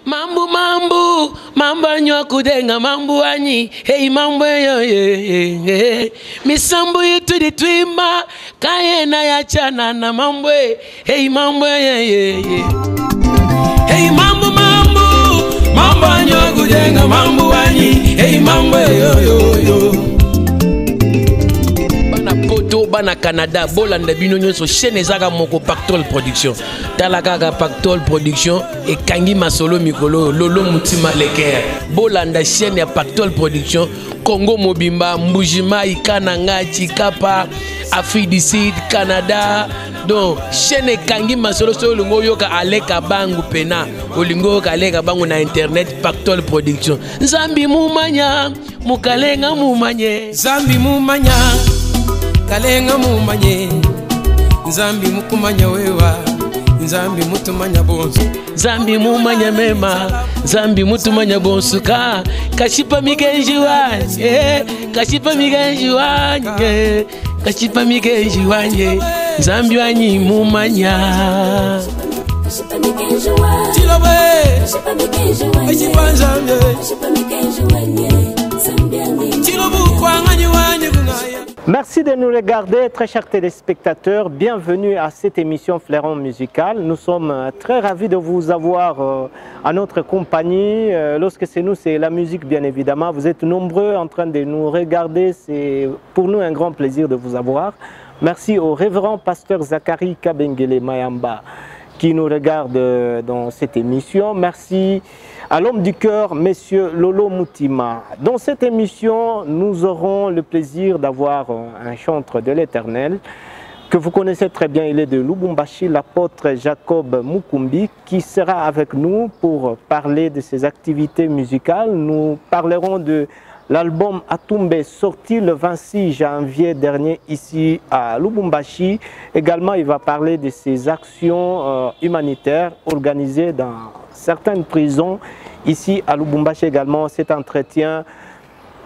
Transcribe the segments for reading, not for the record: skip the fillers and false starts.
Mambo mambo, mambo nyokudenga mambo anyi, hey mambo yo. Misambo yetu di twima, kaye na ya chana na mambo hey mambo yo. Hey mambo mambo, mambo nyokudenga mambo anyi, hey mambo yo. Bana Canada, bolanda bino nyonso chaîne ezaka moko Pactol Production. Talaka Pactol Production et Kangi Masolo Mikolo Lolo Mutima Leker. Bolanda chaîne ya Pactol Production, Congo Mobimba, Mbujima, Ikananga, Chikapa, Afrique du Sud, Canada. Donc chaîne Kangi Masolo Solongo yoka aleka bangu pena. Olingo yoka aleka bangu na internet Pactol Production. Zambi mumanya, mukalenga mumanye. Zambi mumanya. Kalenga mumanye, Nzambi mukumanya wewa, Nzambi mutumanya bonsu. Nzambi mumanya mema, Nzambi mutumanya bonsu ka. Kashipa migenji wanye, kashipa migenji wanye, kashipa migenji wanye, Nzambi wanyi mumanya. Kashipa migenji wanye, kashipa migenji wanye, kashipa Nzambi, kashipa migenji wanye, Nzambi wanyi. Chilobu kwa ngani wanye kunaya. Merci de nous regarder, très chers téléspectateurs. Bienvenue à cette émission Fleuron Musical. Nous sommes très ravis de vous avoir à notre compagnie. Lorsque c'est nous, c'est la musique, bien évidemment. Vous êtes nombreux en train de nous regarder. C'est pour nous un grand plaisir de vous avoir. Merci au révérend pasteur Zachary Kabengele Mayamba qui nous regarde dans cette émission. Merci à l'homme du cœur, Monsieur Lolo Mutima. Dans cette émission, nous aurons le plaisir d'avoir un chantre de l'Éternel que vous connaissez très bien. Il est de Lubumbashi, l'apôtre Jacob Mukumbi, qui sera avec nous pour parler de ses activités musicales. Nous parlerons de l'album Atumbe sorti le 26 janvier dernier ici à Lubumbashi. Également, il va parler de ses actions humanitaires organisées dans certaines prisons ici à Lubumbashi. Également, cet entretien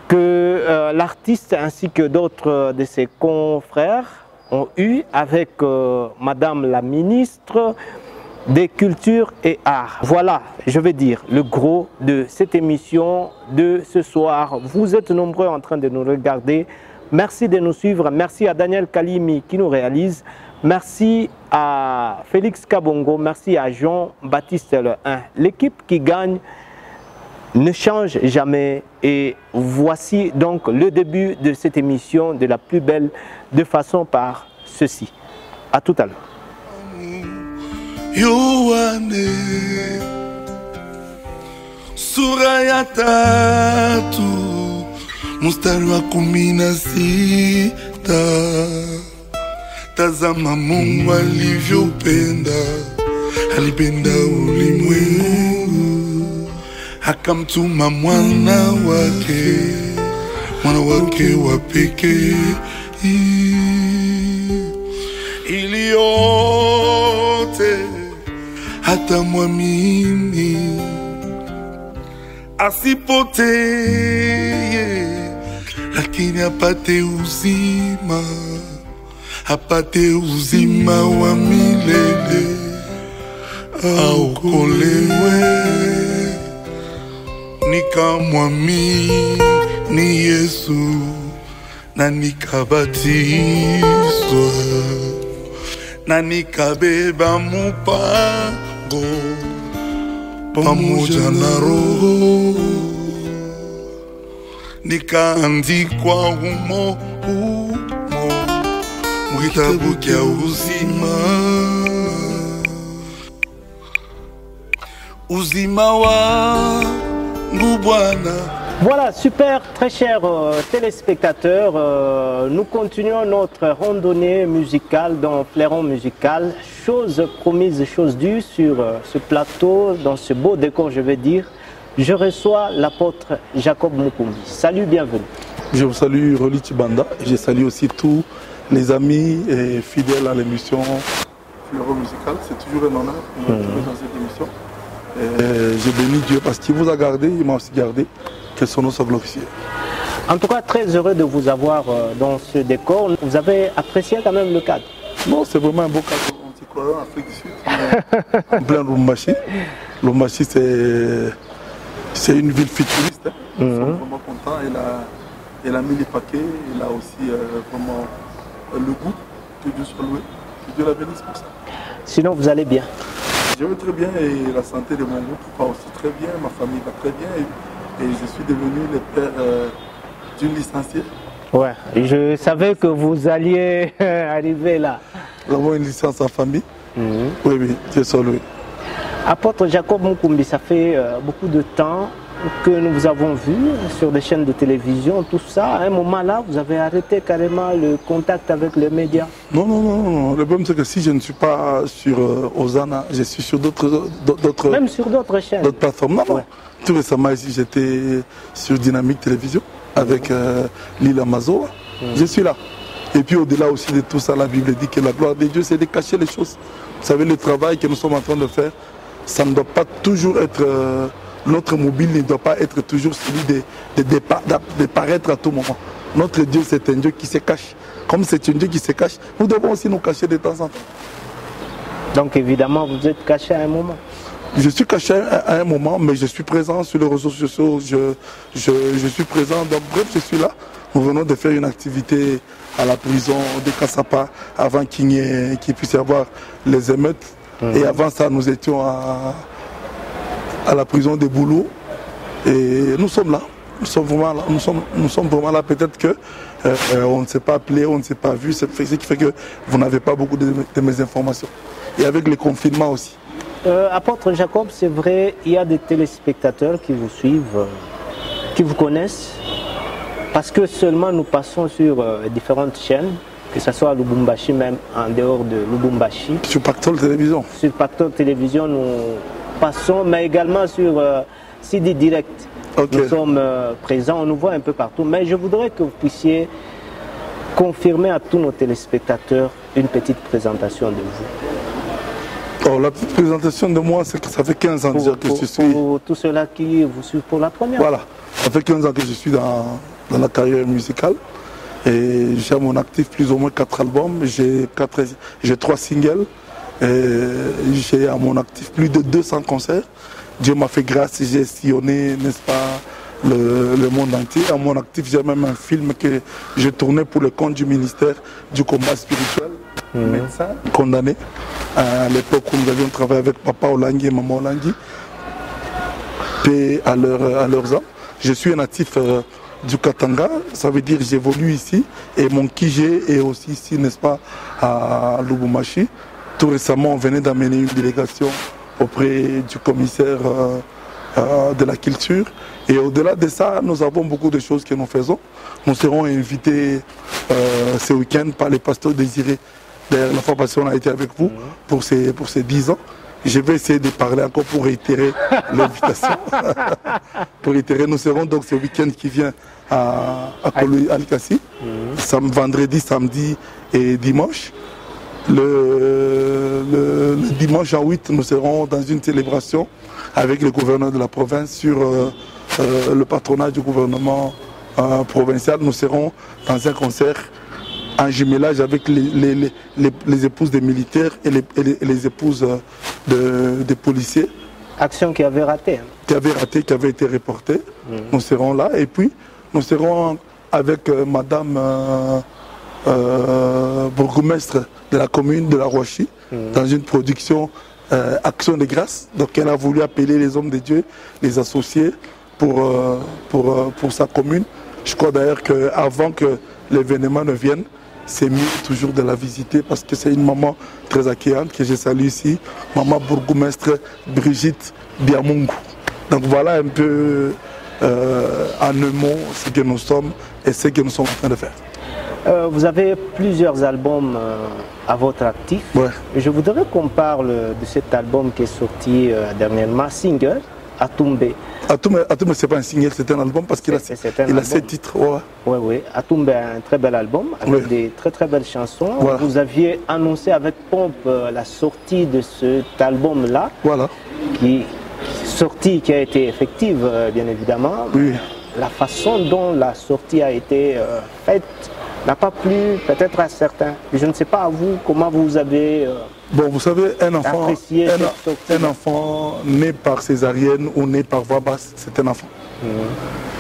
que l'artiste ainsi que d'autres de ses confrères ont eu avec Madame la ministre des Cultures et Arts. Voilà, je vais dire, le gros de cette émission de ce soir. Vous êtes nombreux en train de nous regarder. Merci de nous suivre. Merci à Daniel Kalimi qui nous réalise. Merci à Félix Kabongo. Merci à Jean-Baptiste Le 1. L'équipe qui gagne ne change jamais. Et voici donc le début de cette émission de la plus belle de façon par ceci. À tout à l'heure. Yohane sura ya tatu mstari wa 16. Tazama Mungu alivyopenda, alipenda ulimwengu akamtuma mwana wake wa pekee ili yote hata mwamini asipotee, lakini apate uzima wa milele, aokolewe. Nikamwamini Yesu na nikabatizwa na nikabeba mupango pamoja na Roho, nikaandikwa humo mu kitabu cha uzima wangu Bwana. Voilà, super, très chers téléspectateurs, nous continuons notre randonnée musicale dans Fleuron Musical. Chose promise, chose due sur ce plateau, dans ce beau décor, je vais dire. Je reçois l'apôtre Jacob Mukumbi. Salut, bienvenue. Je vous salue, Roli Tibanda, et je salue aussi tous les amis et fidèles à l'émission Fleuron Musical. C'est toujours un honneur de nous retrouver dans cette émission. Je bénis Dieu parce qu'il vous a gardé, il m'a aussi gardé. Que son nom soit glorifié. En tout cas, très heureux de vous avoir dans ce décor. Vous avez apprécié quand même le cadre? Non, c'est vraiment un beau cadre. On s'y croirait en Afrique du Sud, en plein Lubumbashi. Lubumbashi, c'est une ville futuriste. Hein. Nous sommes vraiment contents. Elle a mis les paquets. Elle a aussi vraiment le goût. Que Dieu soit loué. Que Dieu la bénisse pour ça. Sinon, vous allez bien? Je vais très bien et la santé de mon groupe va aussi très bien. Ma famille va très bien. Et je suis devenu le père d'une licenciée. Ouais, je savais que vous alliez arriver là. Nous avons une licence en famille. Oui, Dieu soit loué. Apôtre Jacob Mukumbi, ça fait beaucoup de temps que nous vous avons vu sur des chaînes de télévision, tout ça. À un moment là, vous avez arrêté carrément le contact avec les médias. Non. Le problème, c'est que si je ne suis pas sur Osana, je suis sur d'autres... Même sur d'autres chaînes. D'autres plateformes. Non. Tout récemment, ici, j'étais sur Dynamique Télévision avec Lila Mazo. Je suis là. Et puis au-delà aussi de tout ça, la Bible dit que la gloire de Dieu, c'est de cacher les choses. Vous savez, le travail que nous sommes en train de faire, ça ne doit pas toujours être... notre mobile ne doit pas être toujours celui de paraître à tout moment. Notre Dieu, c'est un Dieu qui se cache. Comme c'est un Dieu qui se cache, nous devons aussi nous cacher de temps en temps. Donc évidemment, vous êtes caché à un moment. Je suis caché à un moment, mais je suis présent sur les réseaux sociaux. Je suis présent. Donc bref, je suis là. Nous venons de faire une activité à la prison de Kassapa avant qu'il puisse y avoir les émeutes. Et avant ça, nous étions à la prison de Boulot. Et nous sommes là. Nous sommes vraiment là. Nous sommes vraiment là. Peut-être que on ne s'est pas appelé, on ne s'est pas vu. C'est ce qui fait que vous n'avez pas beaucoup de mes informations. Et avec les confinements aussi. Apôtre Jacob, c'est vrai, il y a des téléspectateurs qui vous suivent, qui vous connaissent, parce que seulement nous passons sur différentes chaînes, que ce soit à Lubumbashi, même en dehors de Lubumbashi. Sur Pactole Télévision. Sur Pactole Télévision, nous passons, mais également sur CD Direct. Okay. Nous sommes présents, on nous voit un peu partout, mais je voudrais que vous puissiez confirmer à tous nos téléspectateurs une petite présentation de vous. Oh, la petite présentation de moi, c'est que ça fait 15 ans déjà que je suis... Pour tous ceux-là qui vous suivent pour la première. Voilà, ça fait 15 ans que je suis dans la carrière musicale. Et j'ai à mon actif plus ou moins 4 albums, j'ai 3 singles. J'ai à mon actif plus de 200 concerts. Dieu m'a fait grâce, j'ai sillonné, n'est-ce pas, le monde entier. À mon actif, j'ai même un film que j'ai tourné pour le compte du ministère du combat spirituel. Médecin condamné à l'époque où nous avions travaillé avec papa Olangui et maman Olangui, paix à leurs âmes. Je suis un natif du Katanga, ça veut dire j'évolue ici et mon Kijé est aussi ici, n'est-ce pas, à Lubumbashi. Tout récemment, on venait d'amener une délégation auprès du commissaire de la culture. Et au-delà de ça, nous avons beaucoup de choses que nous faisons. Nous serons invités ce week-end par les pasteurs désirés. D'ailleurs, la fois passée, on a été avec vous pour ces 10 ans. Je vais essayer de parler encore pour réitérer l'invitation. Pour réitérer, nous serons donc ce week-end qui vient à Alikasi, vendredi, samedi et dimanche. Le dimanche en 8, nous serons dans une célébration avec le gouverneur de la province sur le patronat du gouvernement provincial. Nous serons dans un concert en jumelage avec les épouses des militaires et les épouses des policiers. Action qui avait raté. Qui avait été reportée. Nous serons là et puis nous serons avec madame bourgmestre de la commune de la Rochie dans une production Action de grâce. Donc elle a voulu appeler les hommes de Dieu, les associés pour sa commune. Je crois d'ailleurs qu'avant que l'événement ne vienne, c'est mieux toujours de la visiter parce que c'est une maman très accueillante que je salue ici, maman bourgmestre Brigitte Biamungu. Donc voilà un peu en un mot ce que nous sommes et ce que nous sommes en train de faire. Vous avez plusieurs albums à votre actif. Ouais. Je voudrais qu'on parle de cet album qui est sorti dernièrement, single, Atumbe. Atumbe, ce n'est pas un single, c'est un album parce qu'il a 7 titres. Oui. Atumbe est un très bel album avec des très belles chansons. Voilà. Vous aviez annoncé avec pompe la sortie de cet album-là, qui a été effective, bien évidemment. Oui. La façon dont la sortie a été faite n'a pas plu peut-être à certains. Je ne sais pas à vous, comment vous avez bon, vous savez, un enfant né par césarienne ou né par voix basse, c'est un enfant.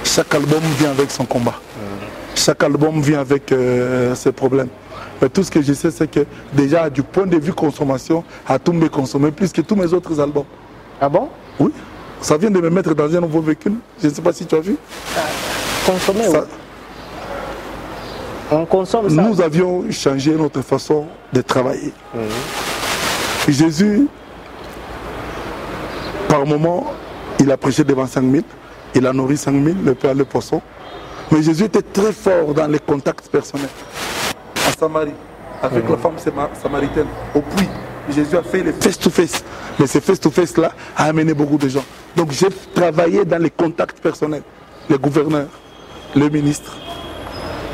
Chaque album vient avec son combat. Chaque album vient avec ses problèmes. Mais tout ce que je sais, c'est que déjà, du point de vue consommation, Atumbe consommé plus que tous mes autres albums. Ah bon? Oui. Ça vient de me mettre dans un nouveau véhicule. Je ne sais pas si tu as vu. Consommer, ça, oui. On consomme ça. Nous avions changé notre façon de travailler. Jésus, par moment, il a prêché devant 5000. Il a nourri 5000, le pain, le poisson. Mais Jésus était très fort dans les contacts personnels. À Samarie, avec la femme samaritaine, au puits, Jésus a fait les face-to-face. Mais ces face-to-face-là a amené beaucoup de gens. Donc j'ai travaillé dans les contacts personnels. Les gouverneurs, les ministres,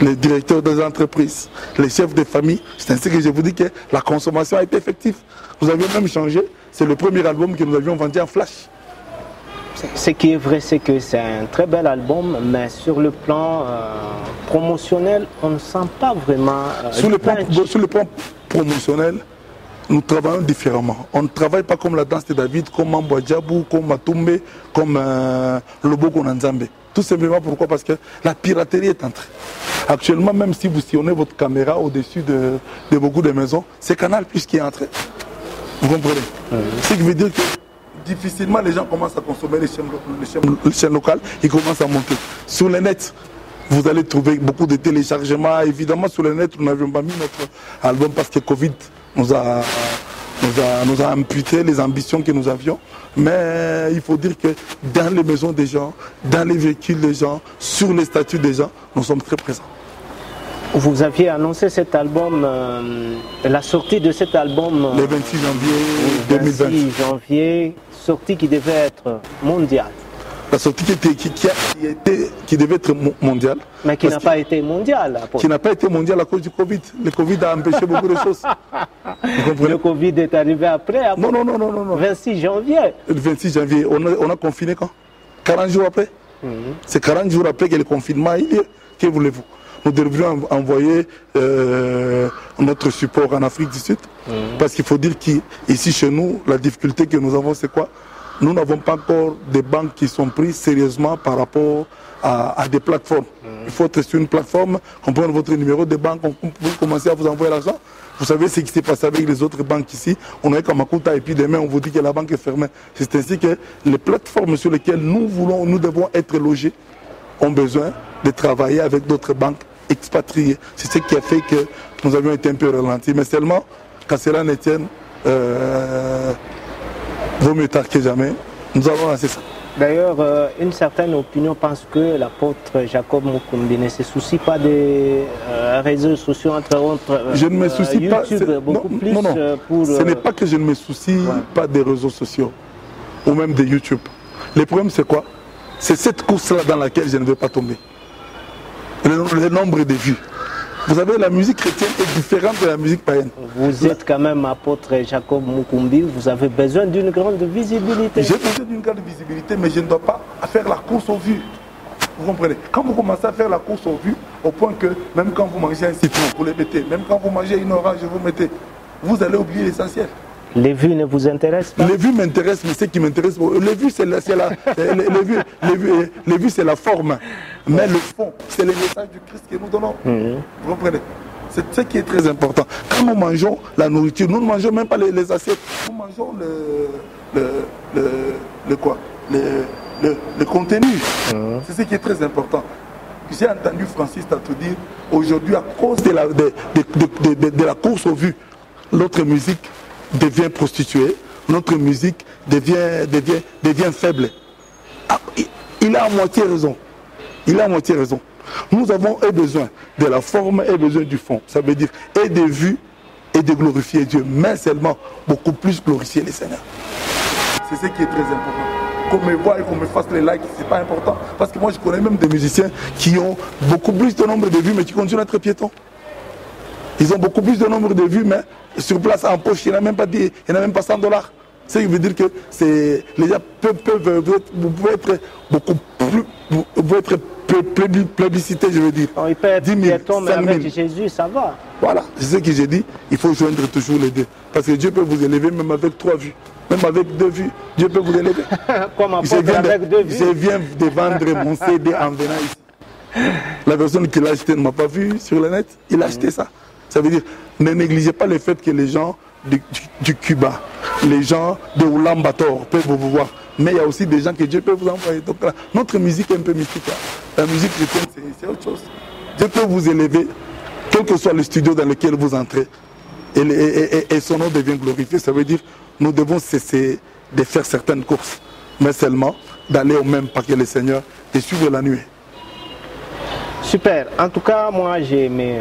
les directeurs des entreprises, les chefs de famille. C'est ainsi que je vous dis que la consommation a été effective. Nous avions même changé. C'est le premier album que nous avions vendu en flash. Ce qui est vrai, c'est que c'est un très bel album, mais sur le plan promotionnel, on ne sent pas vraiment... sur le plan promotionnel, nous travaillons différemment. On ne travaille pas comme la danse de David, comme Mambo Djabou, comme Matumbe, comme Loboko Nanzambe. Tout simplement pourquoi? Parce que la piraterie est entrée. Actuellement, même si vous sillonnez votre caméra au-dessus de beaucoup de maisons, c'est Canal+ qui est entré. Vous comprenez? Ce qui veut dire que difficilement les gens commencent à consommer les chaînes locales, ils commencent à monter. Sur le net, vous allez trouver beaucoup de téléchargements. Évidemment, sur le net, nous n'avions pas mis notre album parce que Covid nous a amputé les ambitions que nous avions. Mais il faut dire que dans les maisons des gens, dans les véhicules des gens, sur les statuts des gens, nous sommes très présents. Vous aviez annoncé cet album, la sortie de cet album... le 26 janvier 2020. 26 janvier, sortie qui devait être mondiale. La sortie qui devait être mondiale. Mais qui n'a pas été mondiale. Qui n'a pas été mondiale à cause du Covid. Le Covid a empêché beaucoup de choses. Le Covid est arrivé après. Non. 26 janvier. Le 26 janvier, on a confiné quand? 40 jours après. C'est 40 jours après que le confinement a eu lieu. Que voulez-vous? Nous devrions envoyer notre support en Afrique du Sud. Parce qu'il faut dire qu'ici chez nous, la difficulté que nous avons, c'est quoi? Nous n'avons pas encore des banques qui sont prises sérieusement par rapport à des plateformes. Il faut être sur une plateforme, on prend votre numéro de banque, on peut commencer à vous envoyer l'argent. Vous savez ce qui s'est passé avec les autres banques ici. On est comme Makuta et puis demain on vous dit que la banque est fermée. C'est ainsi que les plateformes sur lesquelles nous devons être logés ont besoin de travailler avec d'autres banques expatriées. C'est ce qui a fait que nous avions été un peu ralentis. Mais seulement, quand cela ne tienne, vaut mieux tard que jamais. Nous allons lancer ça. D'ailleurs, une certaine opinion pense que l'apôtre Jacob Mukumbi ne se soucie pas des réseaux sociaux, entre autres. Je ne me soucie YouTube, pas. beaucoup plus pour. Ce n'est pas que je ne me soucie pas des réseaux sociaux ou même de YouTube. Le problème, c'est quoi? C'est cette course-là dans laquelle je ne veux pas tomber. Le nombre de vues. Vous savez, la musique chrétienne est différente de la musique païenne. Vous êtes quand même apôtre Jacob Mukumbi, vous avez besoin d'une grande visibilité. J'ai besoin d'une grande visibilité, mais je ne dois pas faire la course aux vues. Vous comprenez? Quand vous commencez à faire la course aux vues, au point que même quand vous mangez un citron, vous le mettez. Même quand vous mangez une orange, vous mettez. Vous allez oublier l'essentiel. Les vues ne vous intéressent pas? Les vues m'intéressent, mais ce qui m'intéresse, les vues c'est la forme, mais le fond, c'est le message du Christ que nous donnons. Vous comprenez? C'est ce qui est très important. Quand nous mangeons la nourriture, nous ne mangeons même pas les assiettes, nous mangeons le contenu. C'est ce qui est très important. J'ai entendu Francis te dire, aujourd'hui, à cause de la course aux vues, notre musique devient prostituée, notre musique devient faible. Ah, il a à moitié raison. Il a à moitié raison. Nous avons besoin de la forme et besoin du fond. Ça veut dire et de vues et de glorifier Dieu, mais seulement beaucoup plus glorifier le Seigneur. C'est ce qui est très important. Qu'on me voit et qu'on me fasse les likes, c'est pas important. Parce que moi je connais même des musiciens qui ont beaucoup plus de nombre de vues, mais qui continuent à être piétons. Ils ont beaucoup plus de nombre de vues, mais sur place, en poche, il n'y en a même pas $100. Ce qui veut dire que les gens vous pouvez être beaucoup plus, vous pouvez être plébiscité, je veux dire. On peut être 10 000, piéton, mais 5 000. avec Jésus, ça va. Voilà, c'est ce que j'ai dit. Il faut joindre toujours les deux. Parce que Dieu peut vous élever même avec 3 vues. Même avec 2 vues, Dieu peut vous élever. Comme apôtre avec 2 vues. Je viens de vendre mon CD en venant ici. La personne qui l'a acheté ne m'a pas vu sur le net. Il a acheté ça. Ça veut dire, ne négligez pas le fait que les gens du Cuba, les gens de Oulan-Bator peuvent vous voir. Mais il y a aussi des gens que Dieu peut vous envoyer. Donc là, notre musique est un peu mystique. Là. La musique chrétienne, c'est autre chose. Dieu peut vous élever, quel que soit le studio dans lequel vous entrez. Et son nom devient glorifié. Ça veut dire nous devons cesser de faire certaines courses, mais seulement d'aller au même pas que le Seigneur et suivre la nuée. Super. En tout cas, moi, j'ai aimé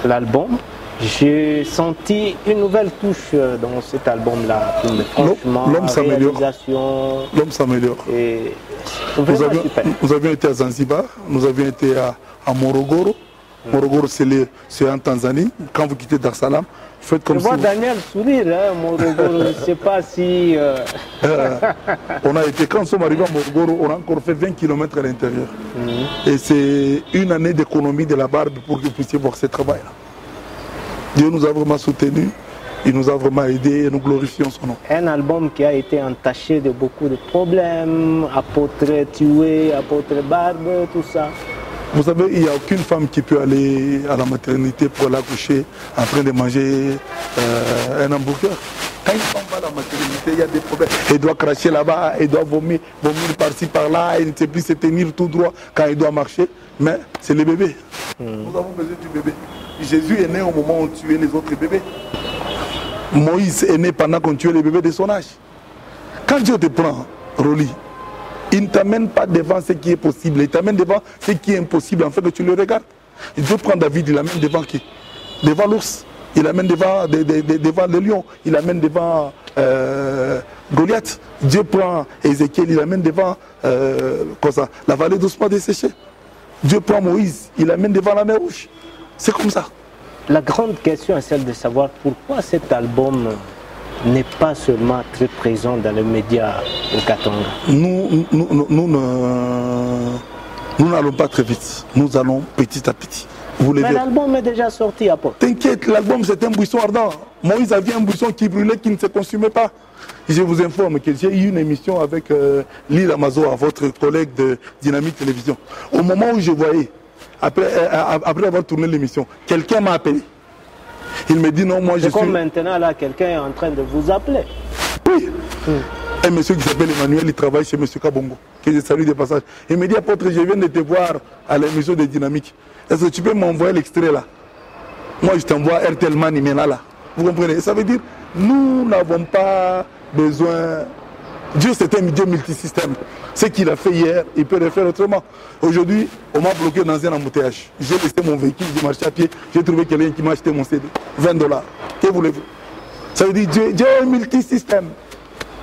l'album. J'ai senti une nouvelle touche dans cet album-là. Franchement, l'homme s'améliore. L'homme s'améliore. Nous avions été à Zanzibar, nous avions été à Morogoro. Morogoro, c'est en Tanzanie. Quand vous quittez Dar es Salaam, faites comme je vois si Daniel sourire, hein, Morogoro. Je ne sais pas si... on a été, quand nous sommes arrivés à Morogoro, on a encore fait 20 km à l'intérieur. Et c'est une année d'économie de la barbe pour que vous puissiez voir ce travail-là. Dieu nous a vraiment soutenus, il nous a vraiment aidés et nous glorifions son nom. Un album qui a été entaché de beaucoup de problèmes, apôtre tué, apôtre barbe, tout ça. Vous savez, il n'y a aucune femme qui peut aller à la maternité pour aller accoucher en train de manger un hamburger. Quand une femme va à la maternité, il y a des problèmes. Elle doit cracher là-bas, elle doit vomir par-ci, par-là, elle ne sait plus se tenir tout droit quand elle doit marcher. Mais c'est le bébé. Nous avons besoin du bébé. Jésus est né au moment où on tuait les autres bébés. Moïse est né pendant qu'on tuait les bébés de son âge. Quand Dieu te prend, Rolly, il ne t'amène pas devant ce qui est possible, il t'amène devant ce qui est impossible, en fait que tu le regardes. Il veut prendre David, il l'amène devant qui? Devant l'ours, il l'amène devant le lion, il l'amène devant Goliath. Dieu prend Ézéchiel, il l'amène devant la vallée doucement desséchée. Dieu prend Moïse, il l'amène devant la mer rouge. C'est comme ça. La grande question est celle de savoir pourquoi cet album n'est pas seulement très présent dans les médias au Katanga. Nous n'allons pas très vite. Nous allons petit à petit. Mais l'album est déjà sorti, apôtre. T'inquiète, l'album c'est un buisson ardent. Moïse avait un buisson qui brûlait, qui ne se consumait pas. Je vous informe que j'ai eu une émission avec Lille Amazo, votre collègue de Dynamique Télévision. Au moment où je voyais, après avoir tourné l'émission, quelqu'un m'a appelé. Il me dit non, moi je suis... comme maintenant là, quelqu'un est en train de vous appeler. Oui. Un monsieur qui s'appelle Emmanuel, il travaille chez monsieur Kabongo, que je salue de passage. Il me dit, apôtre, je viens de te voir à l'émission de Dynamique. Est-ce que tu peux m'envoyer l'extrait là? Moi je t'envoie RTL Manimena là. Vous comprenez? Ça veut dire, nous n'avons pas besoin... Dieu c'est un Dieu multisystème. Ce qu'il a fait hier, il peut le faire autrement. Aujourd'hui, on m'a bloqué dans un embouteillage. J'ai laissé mon véhicule, j'ai marché à pied, j'ai trouvé quelqu'un qui m'a acheté mon CD. $20. Que voulez-vous? Ça veut dire Dieu est multisystème.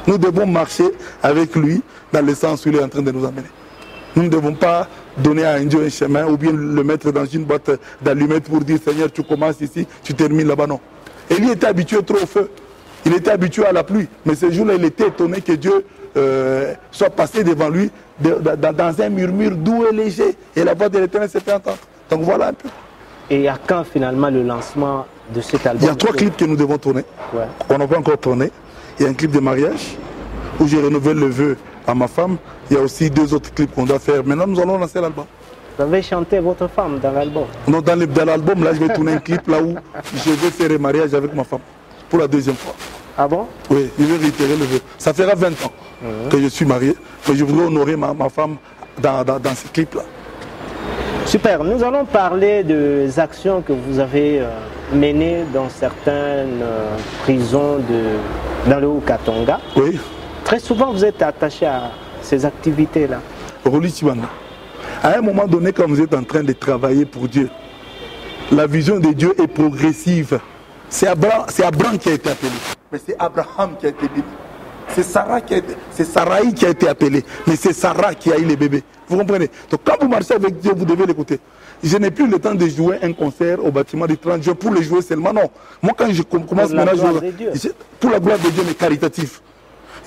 Nous devons marcher avec lui dans le sens où il est en train de nous amener. Nous ne devons pas donner à un Dieu un chemin ou bien le mettre dans une boîte d'allumettes pour dire Seigneur, tu commences ici, tu termines là-bas. Non. Élie était habitué trop au feu. Il était habitué à la pluie. Mais ce jour-là, il était étonné que Dieu soit passé devant lui dans un murmure doux et léger. Et la voix de l'Éternel s'est fait entendre. Donc voilà un peu. Et à quand finalement le lancement de cet album? Il y a 3 clips que nous devons tourner. Ouais. On n'a pas encore tourné. Il y a un clip de mariage où j'ai renouvelé le vœu à ma femme. Il y a aussi 2 autres clips qu'on doit faire. Maintenant, nous allons lancer l'album. Vous avez chanté votre femme dans l'album? Non, dans l'album, là, je vais tourner un clip là où je vais faire un mariage avec ma femme. Pour la 2e fois. Ah bon? Oui, je vais réitérer le vœu. Ça fera 20 ans que je suis marié. Mais je voudrais honorer ma femme dans ce clip-là. Super. Nous allons parler des actions que vous avez menées dans certaines prisons dans le Haut-Katanga. Oui. Très souvent, vous êtes attaché à ces activités-là. Rolly Chibanda, à un moment donné, quand vous êtes en train de travailler pour Dieu, la vision de Dieu est progressive. C'est Abraham qui a été appelé, mais c'est Abraham qui a été béni. C'est Sarai qui a été appelée, mais c'est Sarah qui a eu les bébés. Vous comprenez? Donc quand vous marchez avec Dieu, vous devez l'écouter. Je n'ai plus le temps de jouer un concert au bâtiment du 30 juin pour les jouer seulement, non. Moi quand je commence maintenant à jouer, pour la gloire de Dieu, mais caritatif.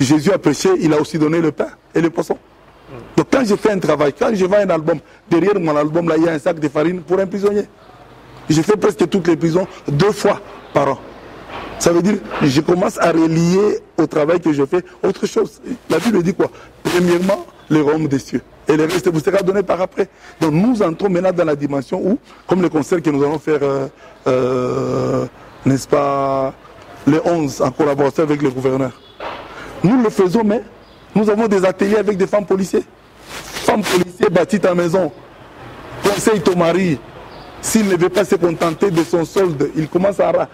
Jésus a prêché, il a aussi donné le pain et le poisson. Donc quand je fais un travail, quand je vends un album, derrière mon album, là, il y a un sac de farine pour un prisonnier. Je fais presque toutes les prisons 2 fois par an. Ça veut dire que je commence à relier au travail que je fais autre chose. La Bible dit quoi? Premièrement, le royaume des cieux. Et le reste vous sera donné par après. Donc nous entrons maintenant dans la dimension où, comme le concert que nous allons faire, n'est-ce pas, le 11, en collaboration avec le gouverneur. Nous le faisons, mais nous avons des ateliers avec des femmes policiers. Femmes policiers bâties ta maison. Conseille ton mari. S'il ne veut pas se contenter de son solde, il commence à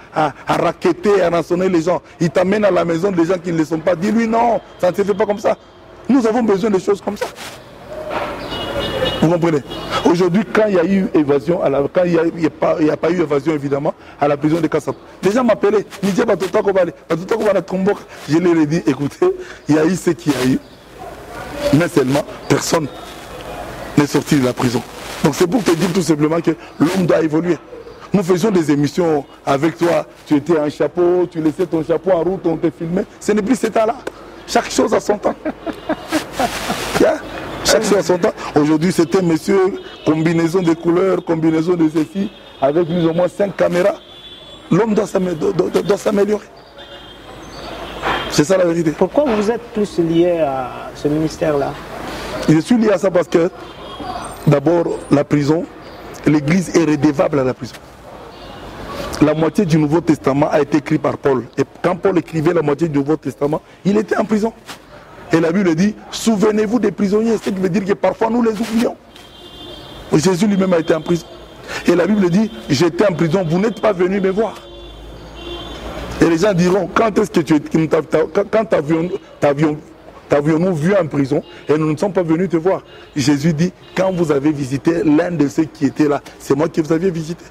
racketter, à rançonner les gens. Il t'amène à la maison des gens qui ne le sont pas. Dis-lui non, ça ne se fait pas comme ça. Nous avons besoin de choses comme ça. Vous comprenez? Aujourd'hui, quand il y a eu évasion, quand il n'y a pas eu évasion évidemment, à la prison de Kassap, les gens m'appelaient, ils disaient je leur ai dit, écoutez, il y a eu ce qu'il y a eu, mais seulement personne n'est sorti de la prison. Donc c'est pour te dire tout simplement que l'homme doit évoluer. Nous faisions des émissions avec toi, tu étais en chapeau, tu laissais ton chapeau en route, on te filmait. Ce n'est plus cet temps-là. Chaque chose a son temps. Yeah? Chaque chose a son temps. Aujourd'hui, c'était monsieur, combinaison de couleurs, combinaison de ceci, avec plus ou moins 5 caméras. L'homme doit s'améliorer. C'est ça la vérité. Pourquoi vous êtes plus lié à ce ministère-là? Je suis lié à ça parce que d'abord, la prison, l'église est redevable à la prison. La moitié du Nouveau Testament a été écrit par Paul. Et quand Paul écrivait la moitié du Nouveau Testament, il était en prison. Et la Bible dit, souvenez-vous des prisonniers. Ce qui veut dire que parfois nous les oublions. Jésus lui-même a été en prison. Et la Bible dit, j'étais en prison, vous n'êtes pas venu me voir. Et les gens diront, quand est-ce que t'avions-nous vu en prison et nous ne sommes pas venus te voir? Jésus dit, quand vous avez visité l'un de ceux qui étaient là, c'est moi qui vous aviez visité.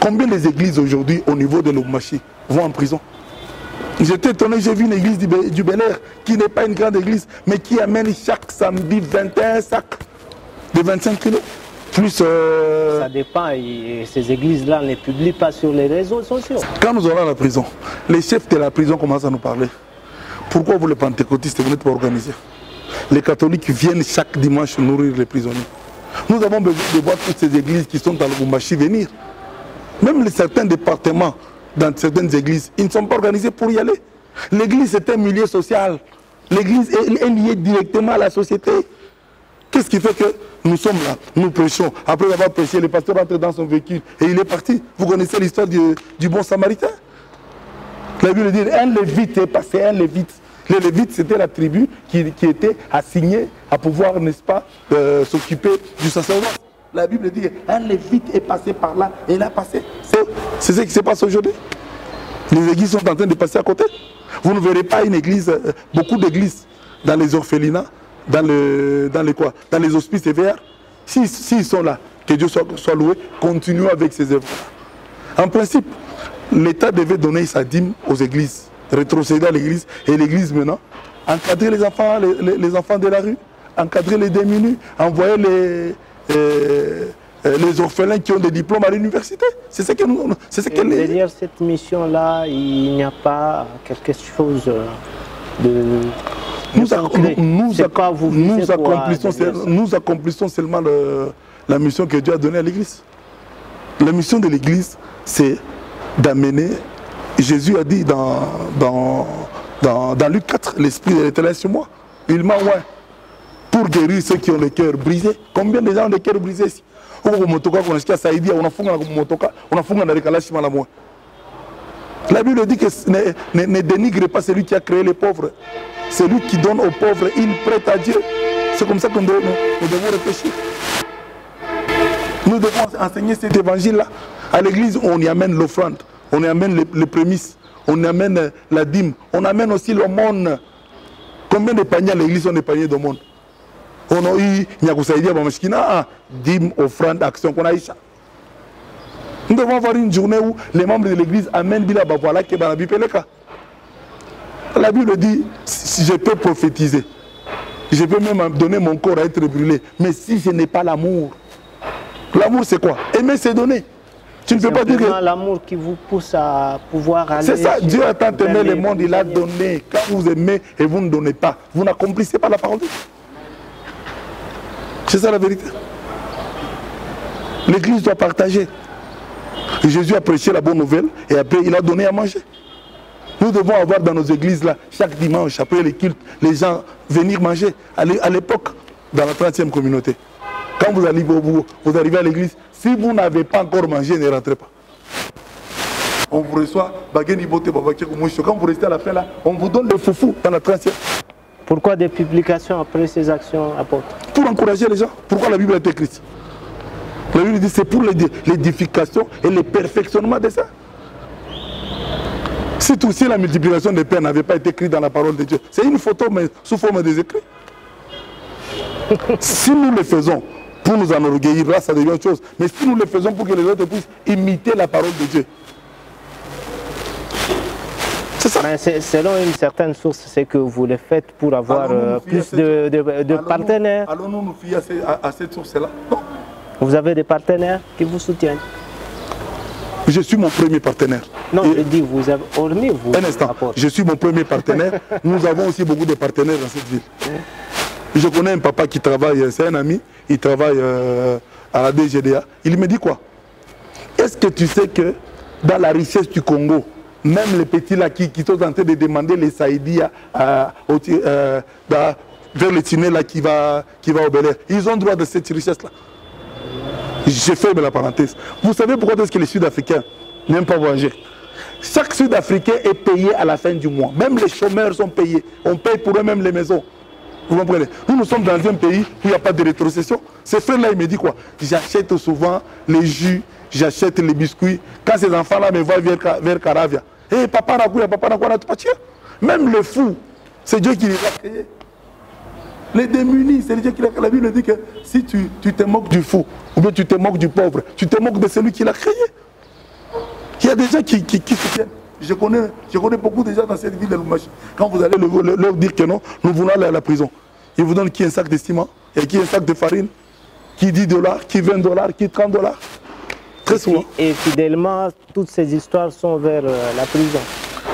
Combien des églises aujourd'hui au niveau de l'Omachi vont en prison? J'étais étonné, j'ai vu une église du Bel Air qui n'est pas une grande église, mais qui amène chaque samedi 21 sacs de 25 kilos. Plus, ça dépend, et ces églises-là ne publient pas sur les réseaux sociaux. Quand nous allons à la prison, les chefs de la prison commencent à nous parler. Pourquoi vous les pentecôtistes, vous n'êtes pas organisés? Les catholiques viennent chaque dimanche nourrir les prisonniers. Nous avons besoin de voir toutes ces églises qui sont dans le Lubumbashi venir. Même certains départements, dans certaines églises, ils ne sont pas organisés pour y aller. L'église est un milieu social. L'église est liée directement à la société. Qu'est-ce qui fait que nous sommes là, nous prêchons. Après avoir prêché, le pasteur rentre dans son véhicule et il est parti. Vous connaissez l'histoire du bon samaritain? La Bible dit, un lévite est passé, un lévite. Les lévites, c'était la tribu qui était assignée à pouvoir, n'est-ce pas, s'occuper du sacerdoce. La Bible dit, un lévite est passé par là et il a passé. C'est ce qui se passe aujourd'hui. Les églises sont en train de passer à côté. Vous ne verrez pas une église, beaucoup d'églises dans les orphelinats, dans les hospices et verts. S'ils sont là, que Dieu soit loué, continuons avec ces œuvres. En principe, l'État devait donner sa dîme aux églises, rétrocéder à l'église, et l'église maintenant, encadrer les enfants de la rue, encadrer les démunis, envoyer les orphelins qui ont des diplômes à l'université. C'est ce que nous... Derrière cette mission-là, il n'y a pas quelque chose de... Nous accomplissons seulement la mission que Dieu a donnée à l'église. La mission de l'église, c'est d'amener... Jésus a dit dans Luc 4, l'Esprit de l'Éternel sur moi. Il m'a oint pour guérir ceux qui ont le cœur brisé. Combien de gens ont le cœur brisé ici? La Bible dit que ne dénigre pas celui qui a créé les pauvres. Celui qui donne aux pauvres, il prête à Dieu. C'est comme ça que nous devons réfléchir. Nous devons enseigner cet évangile-là. À l'église, on y amène l'offrande, on y amène les prémices, on y amène la dîme, on amène aussi l'aumône. Combien de paniers à l'église sont des paniers d'aumône? On a eu dîme, offrande, action qu'on a eu ça. Nous devons avoir une journée où les membres de l'église amènent Bila Bavala qui est dans la Bipeleka. La Bible dit, si je peux prophétiser, je peux même donner mon corps à être brûlé. Mais si je n'ai pas l'amour, l'amour c'est quoi? Aimer c'est donner. Tu ne peux pas dire que... l'amour qui vous pousse à pouvoir aller... C'est ça, Dieu a tant aimé le monde, il a donné. Quand vous aimez et vous ne donnez pas, vous n'accomplissez pas la parole de Dieu. C'est ça la vérité. L'église doit partager. Et Jésus a prêché la bonne nouvelle et après il a donné à manger. Nous devons avoir dans nos églises là, chaque dimanche, après les cultes, les gens venir manger. À l'époque, dans la 30e communauté, quand vous arrivez à l'église, si vous n'avez pas encore mangé, ne rentrez pas. On vous reçoit, quand vous restez à la fin là, on vous donne le foufou dans la 30e. Pourquoi des publications après ces actions, apôtres? Pour encourager les gens. Pourquoi la Bible est écrite? La Bible dit c'est pour l'édification et le perfectionnement de ça. Si la multiplication des pains n'avait pas été écrite dans la parole de Dieu, c'est une photo mais sous forme des écrits. Si nous le faisons pour nous enorgueillir, là ça devient autre chose. Mais si nous le faisons pour que les autres puissent imiter la parole de Dieu. C'est ça. Mais selon une certaine source, c'est que vous le faites pour avoir plus de partenaires. Allons-nous nous fier à cette source-là? Non. Vous avez des partenaires qui vous soutiennent? Je suis mon premier partenaire. Non, je dis, vous avez hormis vous. Un instant, je suis mon premier partenaire. Nous avons aussi beaucoup de partenaires dans cette ville. Je connais un papa qui travaille, c'est un ami, il travaille à la DGDA. Il me dit quoi? Est-ce que tu sais que dans la richesse du Congo, même les petits là qui sont en train de demander les Saïdia vers le tunnel là qui va au Bel Air, ils ont droit de cette richesse-là. J'ai fermé la parenthèse. Vous savez pourquoi est-ce que les Sud-Africains n'aiment pas voyager? Chaque Sud-Africain est payé à la fin du mois. Même les chômeurs sont payés. On paye pour eux-mêmes les maisons. Vous comprenez? Nous sommes dans un pays où il n'y a pas de rétrocession. Ce frère-là, il me dit quoi? J'achète souvent les jus, j'achète les biscuits. Quand ces enfants-là me voient vers Caravia, hé, papa n'a pas même le fou, c'est Dieu qui les a créés. Les démunis, c'est Dieu qui les a créés. La Bible dit que si tu te moques du fou, ou bien tu te moques du pauvre, tu te moques de celui qui l'a créé. Il y a des gens qui soutiennent. Je connais beaucoup de gens dans cette ville de Lubumbashi. Quand vous allez leur dire que non, nous voulons aller à la prison. Ils vous donnent qui un sac de ciment, et qui un sac de farine, qui $10, qui $20, qui $30. Très souvent. Et fidèlement, toutes ces histoires sont vers la prison.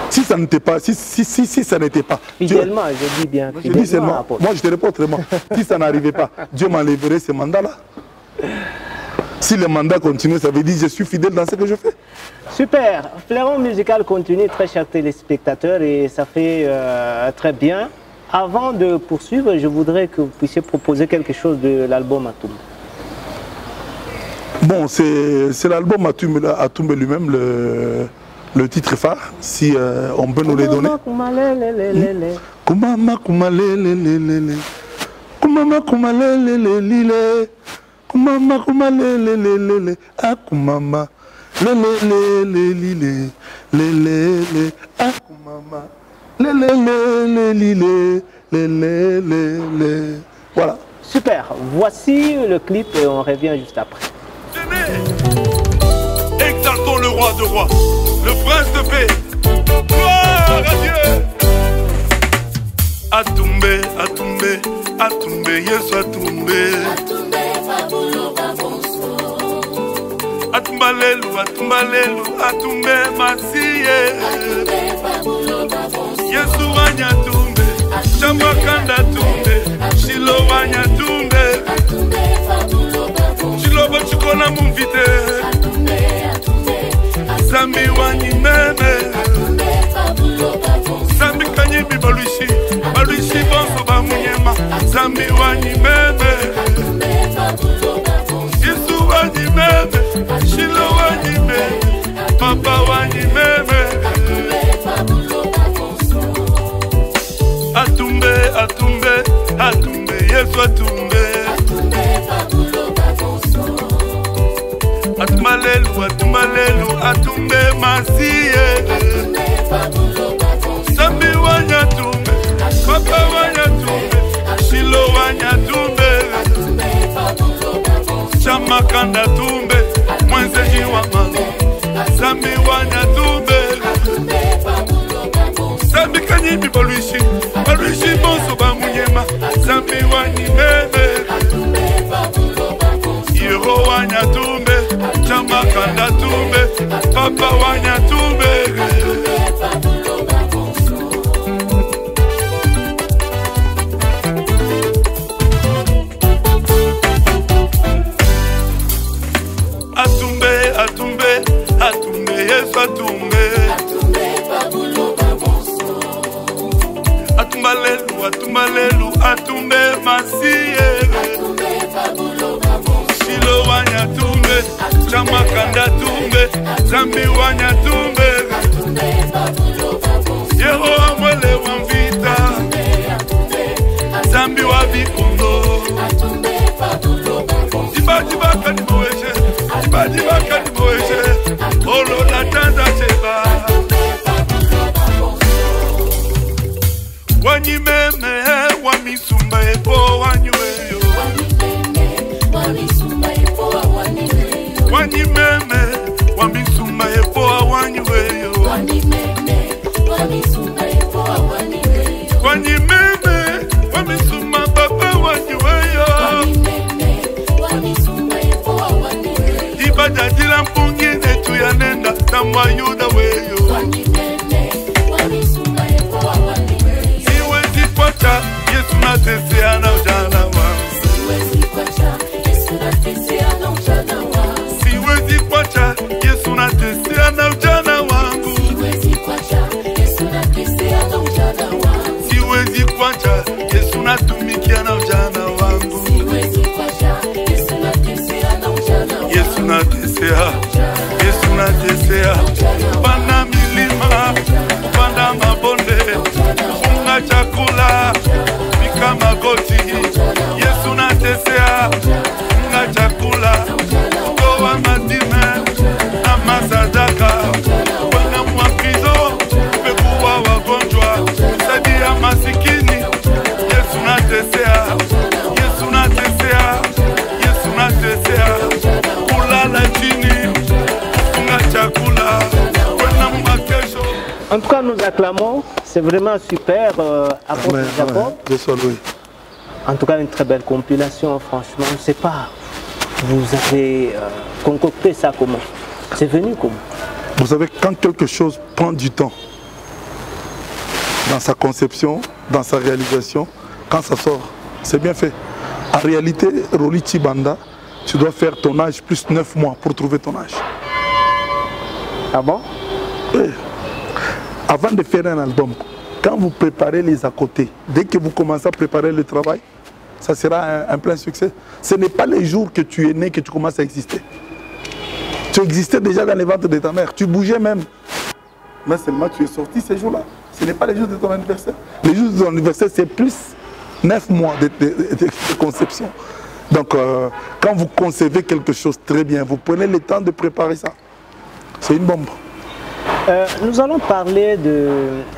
Si ça n'était pas, si ça n'était pas. Fidèlement, je dis bien. Je dis seulement, moi je te réponds autrement. Si ça n'arrivait pas, Dieu m'enlèverait ce mandat-là. Si le mandat continue, ça veut dire que je suis fidèle dans ce que je fais. Super. Fleuron musical continue, très chers téléspectateurs, et ça fait très bien. Avant de poursuivre, je voudrais que vous puissiez proposer quelque chose de l'album Atumbe. Bon, c'est l'album Atumbe lui-même, le titre phare, si on peut nous les donner. Kumama kumalelelele, kumama kumalelelele, kumama kumalelelele, ah kumama, lelelelele, lelele, ah kumama, lelelelele, lelelele. Voilà. Super. Voici le clip et on revient juste après. Exaltons le roi de rois, le prince de paix. Gloire à Dieu. Atumbe, Atumbe, Atumbe, Yesu Atumbe. Atumbalelu, Atumbalelu, Atumbe Masiye. Yesu Wanya Tumbe, Chamakanda Tumbe, Shilo Wanya Tumbe. Shilo Bachukona Mumvite. Zambi Wanyi Meme. Zambi Kanyibi Balushi, Balushi Bonso Bamunyema. Zambi Wanyi Meme. Yesu Wanyi Meme, Shilo Wanyi Meme, Papa Wanyi Meme. Atumbe, Atumbe, Atumbe, Yesu Atumbe. Atumalelu, Atumalelu, Atumbe Masiye. Zambi Wanya Tumbe, Papa Wanya Tumbe, Shilo Wanya Tumbe. Chamakanda Tumbe, Mwenzeji Wama. Zambi Wanya Tumbe, Zambi Kanya wanyimi baluishi baluishi bonso bamunyema zambi wanyimeme Iro wanyatumbe chamakanda tumbe papa wanyatumbe Atumbe Yesu atumbe Atumbalelu atumbe masiye Shilo wanyatumbe chamakanda tumbe zambi wanyatumbe Yeho amwele wamvita zambi wabikundo Jibaka ni moeshe Jibaka ni moeshe Olo la tanda cheba Wanyimeme wamisumba epo wanyweyo Wanyimeme wamisumba epo wanyweyo Wanyimeme wamisumba papa wanyweyo Ibadadila mpungine tuyanenda Tamwa yuda weyo Siwezi kwacha Yesu natesea na ujana wangu Siwezi kwacha Yesu natesea na ujana wangu Siwezi kwacha Yesu natesea na ujana wangu Siwezi kwacha Yesu natumikia na ujana wangu Yesu natesea Panda milima Panda mabonde Funga chakula Pika magoti Yesu natesea Funga chakula Toa madime Na masadaka Wana mwakizo Pekuwa wagonjwa Saidia masikini Yesu natesea Yesu natesea Yesu natesea Kulala chini En tout cas, nous acclamons, c'est vraiment super. Apôtre Jacob. En tout cas, une très belle compilation, franchement. Je ne sais pas, vous avez concocté ça comment? C'est venu comment? Vous savez, quand quelque chose prend du temps, dans sa conception, dans sa réalisation, quand ça sort, c'est bien fait. En réalité, Roli Tshibanda, tu dois faire ton âge plus 9 mois pour trouver ton âge. Ah bon? Oui. Avant de faire un album, quand vous préparez les à côté, dès que vous commencez à préparer le travail, ça sera un plein succès. Ce n'est pas les jours que tu es né que tu commences à exister. Tu existais déjà dans les ventres de ta mère, tu bougeais même. Mais seulement tu es sorti ces jours-là. Ce n'est pas les jours de ton anniversaire. Les jours de ton anniversaire, c'est plus 9 mois de conception. Donc, quand vous concevez quelque chose très bien, vous prenez le temps de préparer ça. C'est une bombe. Nous allons parler de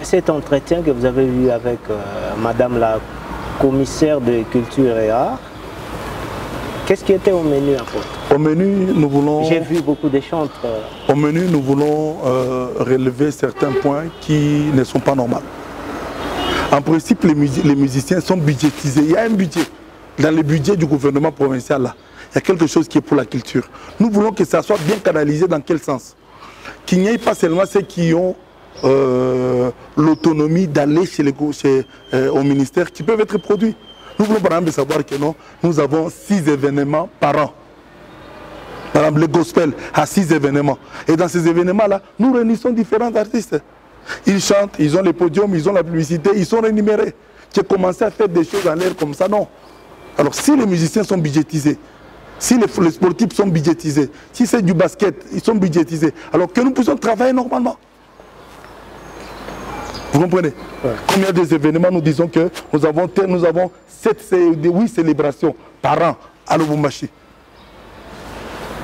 cet entretien que vous avez eu avec Madame la commissaire de culture et art. Qu'est-ce qui était au menu à côté? Au menu, nous voulons... J'ai vu beaucoup de chantres. Au menu, nous voulons relever certains points qui ne sont pas normaux. En principe, les musiciens sont budgétisés. Il y a un budget. Dans le budget du gouvernement provincial, là, il y a quelque chose qui est pour la culture. Nous voulons que ça soit bien canalisé dans quel sens? Qu'il n'y ait pas seulement ceux qui ont l'autonomie d'aller au ministère qui peuvent être produits. Nous voulons par exemple savoir que non, nous avons 6 événements par an. Par exemple, le gospel a 6 événements. Et dans ces événements-là, nous réunissons différents artistes. Ils chantent, ils ont les podiums, ils ont la publicité, ils sont rémunérés. Tu as commencé à faire des choses en l'air comme ça, non. Alors si les musiciens sont budgétisés, si les sportifs sont budgétisés, si c'est du basket, ils sont budgétisés, alors que nous puissions travailler normalement. Vous comprenez? Ouais. Comme il y a des événements, nous disons que nous avons 8 célébrations par an à Lubumbashi.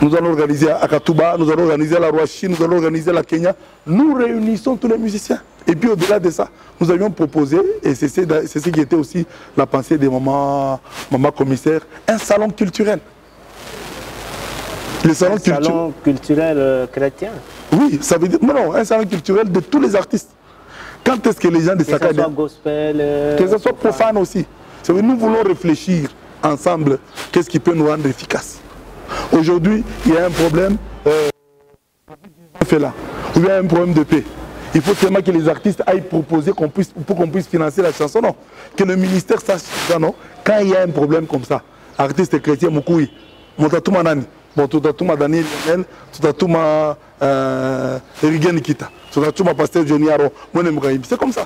Nous allons organiser à Katuba, nous allons organiser à la Rwashi, nous allons organiser à la Kenya. Nous réunissons tous les musiciens. Et puis au-delà de ça, nous avions proposé, et c'est ce qui était aussi la pensée de maman commissaire, un salon culturel. Le salon salon culturel chrétien? Oui, ça veut dire... Non, un salon culturel de tous les artistes. Quand est-ce que les gens de Sakaya... Que ce soit gospel... que ce soit profane aussi. Nous voulons réfléchir ensemble, qu'est-ce qui peut nous rendre efficaces. Aujourd'hui, il y a un problème là, où il y a un problème de paix. Il faut seulement que les artistes aillent proposer pour qu'on puisse financer la chanson. Non. Que le ministère sache ça, non. Quand il y a un problème comme ça, artiste chrétien, Moukoui, Moutatouma Nani, Moutatouma Daniel Lionel, Moutatouma Erigen Nikita, Moutatouma Pasteur Johnny Aro, c'est comme ça.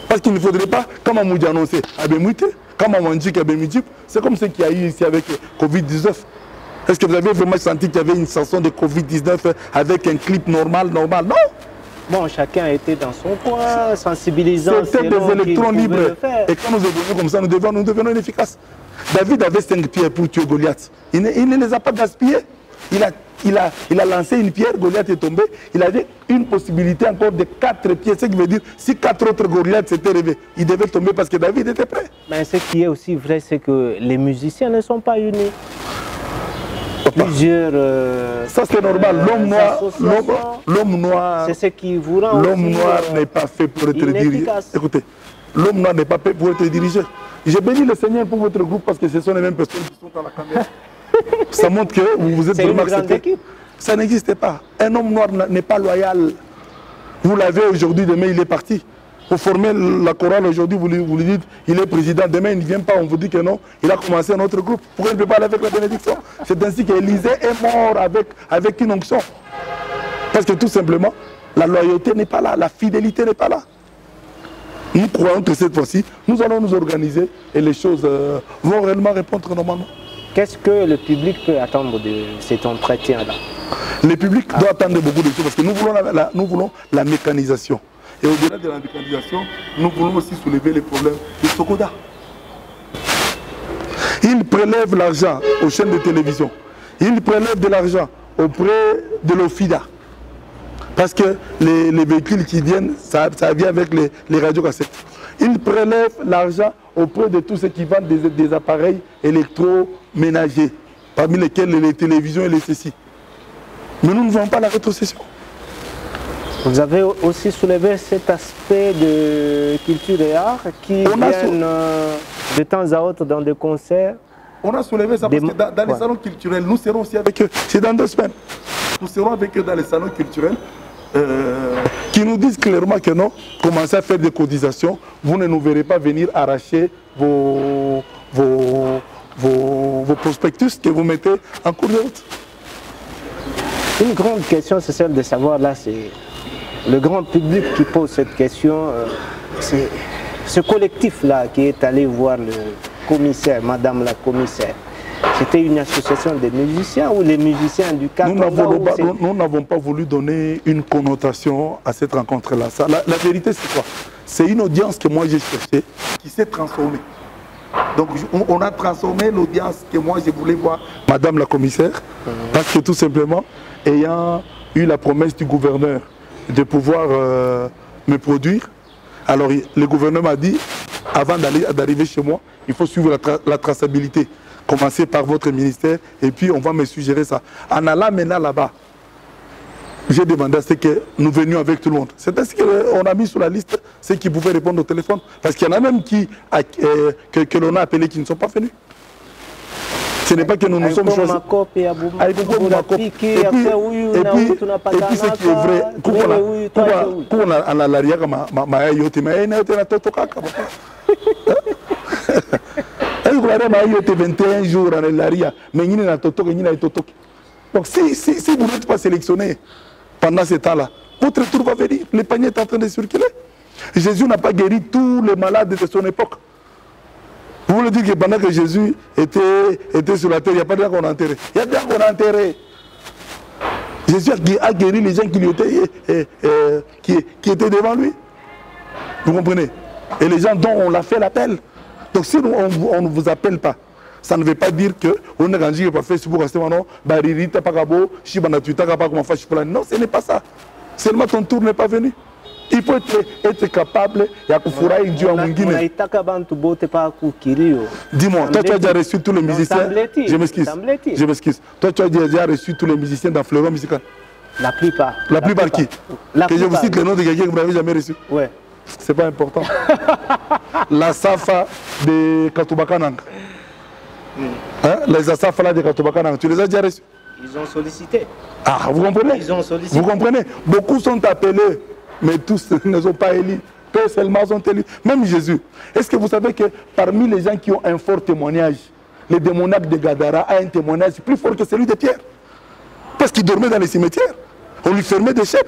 Parce qu'il ne faudrait pas, comme Amoudi a annoncé, Abemouite, comme Amoudi a Abemouiti, c'est comme ce qu'il y a eu ici avec Covid-19. Est-ce que vous avez vraiment senti qu'il y avait une chanson de Covid-19 avec un clip normal? Non. Bon, chacun était dans son coin, sensibilisant. C'était des électrons libres. Et quand nous évoluons comme ça, nous devenons inefficaces. David avait 5 pierres pour tuer Goliath. Il ne les a pas gaspillées. Il a lancé une pierre, Goliath est tombé. Il avait une possibilité encore de 4 pierres. Ce qui veut dire, si 4 autres Goliaths s'étaient rêvés, il devait tomber parce que David était prêt. Mais ce qui est aussi vrai, c'est que les musiciens ne sont pas unis. Plusieurs... ça c'est normal, l'homme noir, c'est ce qui vous rend l'homme noir n'est pas fait pour être dirigé. Écoutez, l'homme noir n'est pas fait pour être dirigé. J'ai béni le Seigneur pour votre groupe parce que ce sont les mêmes personnes qui sont à la caméra. Ça montre que vous êtes vraiment accepté. Ça n'existe pas. Un homme noir n'est pas loyal. Vous l'avez aujourd'hui, demain il est parti. Vous formez la chorale aujourd'hui, vous lui dites il est président, demain il ne vient pas, on vous dit que non, il a commencé un autre groupe. Pourquoi il ne peut pas aller avec la bénédiction? C'est ainsi qu'Élisée est mort avec une onction. Parce que tout simplement, la loyauté n'est pas là, la fidélité n'est pas là. Nous croyons que cette fois-ci, nous allons nous organiser et les choses vont réellement répondre normalement. Qu'est-ce que le public peut attendre de cet entretien-là? Le public doit attendre beaucoup de choses parce que nous voulons la mécanisation. Et au-delà de la mécanisation, nous voulons aussi soulever les problèmes de Sokoda. Ils prélèvent l'argent aux chaînes de télévision. Ils prélèvent de l'argent auprès de l'OFIDA. Parce que les véhicules qui viennent, ça vient avec les radiocassettes. Ils prélèvent l'argent auprès de tous ceux qui vendent des appareils électroménagers, parmi lesquels les télévisions et les ceci. Mais nous ne voulons pas la rétrocession. Vous avez aussi soulevé cet aspect de culture et art qui viennent de temps à autre dans des concerts. On a soulevé ça parce que dans les salons culturels, nous serons aussi avec eux. C'est dans 2 semaines. Nous serons avec eux dans les salons culturels qui nous disent clairement que non, commencez à faire des cotisations, vous ne nous verrez pas venir arracher vos prospectus que vous mettez en cours de route. Une grande question, c'est celle de savoir, là, c'est le grand public qui pose cette question, c'est ce collectif-là qui est allé voir le commissaire, madame la commissaire. C'était une association de musiciens ou les musiciens du cadre? Nous n'avons pas voulu donner une connotation à cette rencontre-là. La vérité, c'est quoi? C'est une audience que moi j'ai cherchée qui s'est transformée. Donc on a transformé l'audience que moi je voulais voir madame la commissaire, parce que tout simplement, ayant eu la promesse du gouverneur de pouvoir me produire, alors le gouverneur m'a dit, avant d'arriver chez moi, il faut suivre la traçabilité. Commencer par votre ministère et puis on va me suggérer ça. En allant maintenant là-bas, j'ai demandé à ce que nous venions avec tout le monde. C'est ainsi qu'on a mis sur la liste ceux qui pouvaient répondre au téléphone. Parce qu'il y en a même que l'on a appelés qui ne sont pas venus. Ce n'est pas que nous nous sommes choisis. Et puis ce qui est vrai, il y a 21 jours en Elaria, mais il y a donc si vous n'êtes pas sélectionné pendant ce temps-là, votre tour va venir. Le panier est en train de circuler. Jésus n'a pas guéri tous les malades de son époque. Vous voulez dire que pendant que Jésus était sur la terre, il n'y a pas de gens qu'on a enterré. Il y a des gens qu'on a enterré. Jésus a guéri les gens qui étaient devant lui. Vous comprenez? Et les gens dont on l'a fait l'appel. Donc si on ne vous appelle pas, ça ne veut pas dire que on est rendu par Facebook, non, ce n'est pas ça. Seulement ton tour n'est pas venu. Il faut être capable. Dis-moi, toi tu as déjà reçu tous les musiciens. Je m'excuse. Toi tu as déjà reçu tous les musiciens dans Fleuron Musical. La plupart. La plupart qui? Que je vous cite le nom de quelqu'un que vous n'avez jamais reçu? Ouais. C'est pas important. La Safa de Katubakanang. Hein? Les Safa là de Katubakanang, tu les as déjà reçus? Ils ont sollicité. Ah, vous comprenez? Ils ont sollicité. Vous comprenez? Beaucoup sont appelés, mais tous ne sont pas élus. Peu seulement sont élus. Même Jésus. Est-ce que vous savez que parmi les gens qui ont un fort témoignage, le démoniaque de Gadara a un témoignage plus fort que celui de Pierre? Parce qu'il dormait dans les cimetières. On lui fermait des chaînes.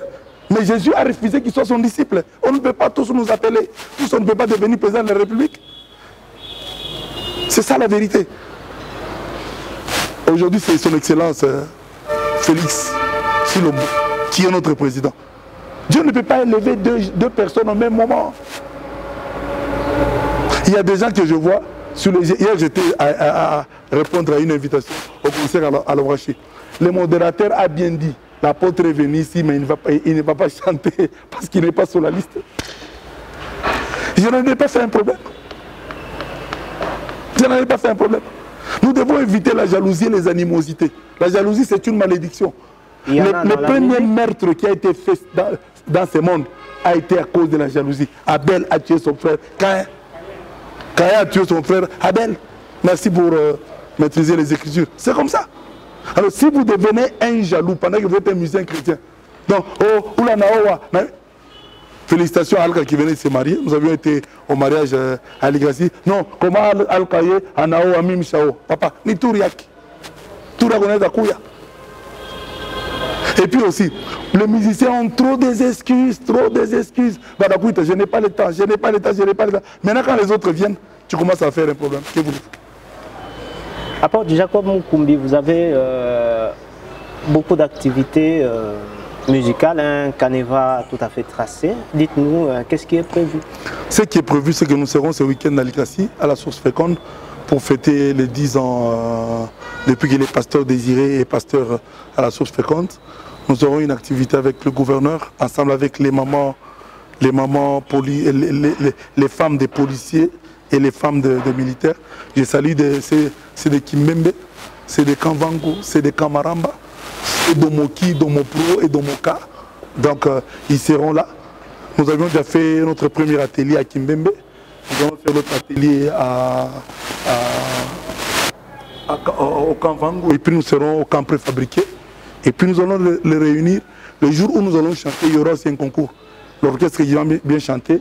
Mais Jésus a refusé qu'il soit son disciple. On ne peut pas tous nous appeler. Tous on ne peut pas devenir président de la République. C'est ça la vérité. Aujourd'hui, c'est son Excellence Félix Tshilombo qui est notre président. Dieu ne peut pas élever deux personnes au même moment. Il y a des gens que je vois. Hier, j'étais à répondre à une invitation au concert à l'Orachi. Le modérateur a bien dit. L'apôtre est venu ici, mais il ne va pas chanter parce qu'il n'est pas sur la liste. Je n'en ai pas fait un problème. Je n'en ai pas fait un problème. Nous devons éviter la jalousie et les animosités. La jalousie, c'est une malédiction. Le premier meurtre qui a été fait dans ce monde a été à cause de la jalousie. Abel a tué son frère Caïn. Caïn a tué son frère Abel. Merci pour maîtriser les Écritures. C'est comme ça. Alors si vous devenez un jaloux pendant que vous êtes un musicien chrétien, donc, oh, Oulanaowa, félicitations à Alka qui venait de se marier. Nous avions été au mariage à Ligassi. Non, comment Alka y est, Anaowa Mimshao. Papa, ni Touriak. Touragonais Akouya. Et puis aussi, les musiciens ont trop des excuses, trop des excuses. Badakuita, je n'ai pas le temps, je n'ai pas le temps, je n'ai pas le temps. Maintenant, quand les autres viennent, tu commences à faire un problème. Que vous dites? Apôtre Jacob Mukumbi, vous avez beaucoup d'activités musicales, un canevas tout à fait tracé. Dites-nous, qu'est-ce qui est prévu? Ce qui est prévu, c'est que nous serons ce week-end à Likassi, à la source féconde, pour fêter les 10 ans depuis qu'il est pasteur désiré et pasteur à la source féconde. Nous aurons une activité avec le gouverneur, ensemble avec les mamans, les femmes des policiers et les femmes des militaires. Je salue, c'est des Kimbembe, c'est des Kamvango, c'est des Kamaramba, c'est Domoki, Domopro et Domoka. Donc ils seront là. Nous avions déjà fait notre premier atelier à Kimbembe. Nous allons faire notre atelier au Kamvango. Et puis nous serons au camp préfabriqué. Et puis nous allons les réunir. Le jour où nous allons chanter, il y aura aussi un concours. L'orchestre qui va bien chanter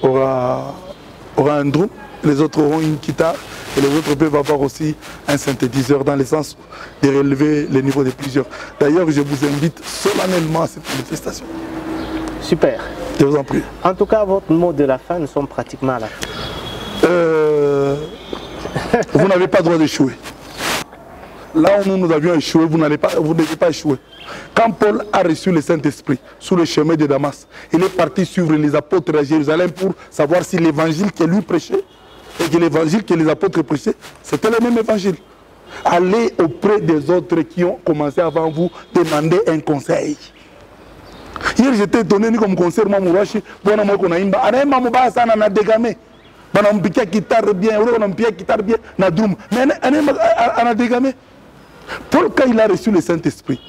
aura un drum. Les autres auront une guitare et les autres peuvent avoir aussi un synthétiseur dans le sens de relever le niveau de plusieurs. D'ailleurs, je vous invite solennellement à cette manifestation. Super. Je vous en prie. En tout cas, votre mot de la fin, nous sommes pratiquement à la fin. Vous n'avez pas le droit d'échouer. Là où nous avions échoué, vous n'avez pas échoué. Quand Paul a reçu le Saint-Esprit sur le chemin de Damas, il est parti suivre les apôtres à Jérusalem pour savoir si l'évangile que lui prêchait et que l'évangile que les apôtres prêchaient, c'était le même évangile. Allez auprès des autres qui ont commencé avant vous, demander un conseil. Hier, j'étais étonné comme concert, Mamourachi, pour moi qu'on a imba. Anaïma Mouba Sana n'a dégamé. On a piqué guitare bien, on a piqué guitare bien, na drum. Mais Anaïma a dégamé. Paul, quand il a reçu le Saint-Esprit,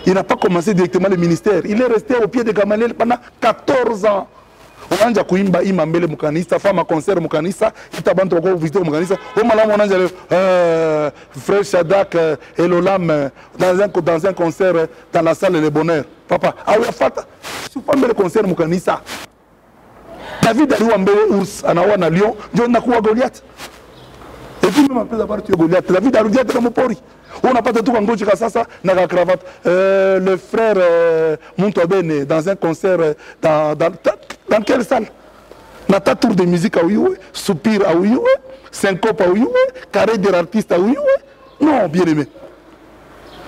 il n'a pas commencé directement le ministère. Il est resté au pied de Gamaliel pendant 14 ans. On a kuimba imambele mukanisa, femme concert mukanisa, itabantu wako visiter mukanisa. On a frère Shadak et Lolam dans un concert dans la salle Le Bonheur. Papa, aouya fata, tu fais le concert mukanisa. David a eu ours anawa Lyon, Dieu n'a pas Goliath. Et puis même après avoir tué Goliath, David a Goliath comme pori. On n'a pas de tout en gauche ça, n'a pas cravate. Le frère Montobene dans un concert dans quelle salle? Nata tour de musique à Ouyoue, soupir à Ouyoue, syncope à Ouyoue, carré de l'artiste à Ouyoue. Non, bien aimé.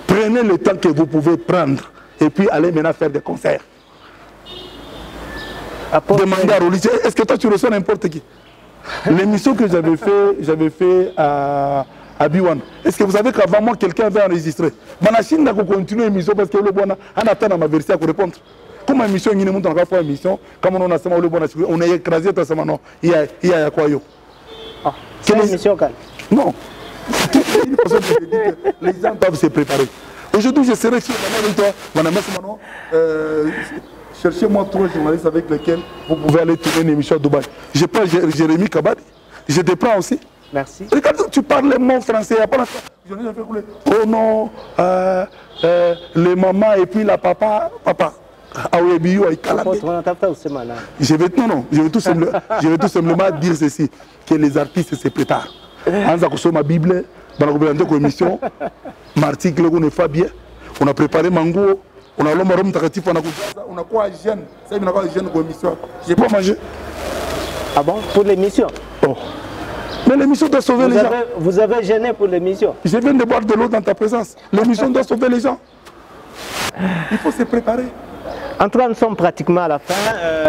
Prenez le temps que vous pouvez prendre et puis allez maintenant faire des concerts. Demandez à Roli, est-ce que toi tu reçois n'importe qui? L'émission que j'avais fait à Biwan. Est-ce que vous savez qu'avant moi, quelqu'un avait enregistré? Manachine n'a pas continué l'émission parce que le bon a attend ma version pour répondre. Comme émission, il y a une émission, comme on a on a écrasé ta semaine, il y a quoi yo? C'est une émission calme. Non. Les gens doivent se préparer. Aujourd'hui, je serai fier avec toi. Cherchez-moi 3 journalistes avec lesquels vous pouvez aller tourner une émission à Dubaï. Je prends Jérémy Kabadi. Je te prends aussi. Merci. Regarde, tu parles le mot français. Oh non, les mamans et puis la papa. Je vais tout simplement dire ceci, que les artistes se préparent. Ma Bible, dans la commission, l'article on est Fabien, on a préparé Mango, on a l'homme takatif, on a quoi jeune, ça il y a quoi jeune commission. J'ai pas mangé. Ah bon, pour l'émission? Oh. Mais l'émission doit sauver les gens. Vous avez gêné pour l'émission? Je viens de boire de l'eau dans ta présence. L'émission doit sauver les gens. Il faut se préparer. En tout cas, nous sommes pratiquement à la fin.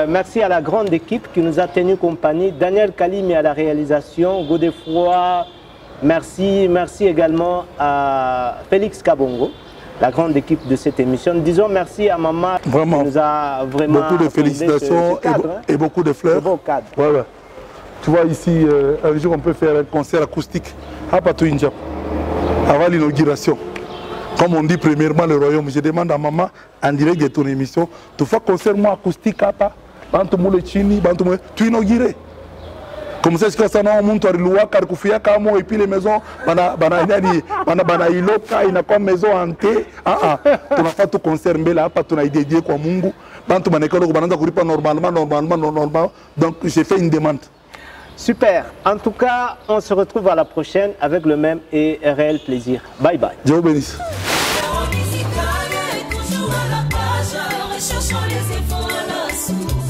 Merci à la grande équipe qui nous a tenu compagnie. Daniel Kalimi à la réalisation, Godefroy, merci. Merci également à Félix Kabongo, la grande équipe de cette émission. Disons merci à Maman qui nous a vraiment beaucoup de félicitations ce cadre, et beaucoup de fleurs. Beau cadre. Ouais. Tu vois ici, un jour on peut faire un concert acoustique à Patou Indjap, avant l'inauguration. Comme on dit premièrement le royaume, je demande à Maman en direct de ton émission, tu fais concert moi acoustique à pas, tu inaugures. Comme ça, jusqu'à ça, on monte à Riloua, Karkoufia, Kamo, et puis les maisons, il y a comme maison hantée. Tu n'as pas tout concert, mais là, tu as dédié quoi, Mungu. Normalement. Donc, j'ai fait une demande. Super. En tout cas, on se retrouve à la prochaine avec le même et réel plaisir. Bye bye. Dieu vous bénisse. Recherchons les efforts à la source.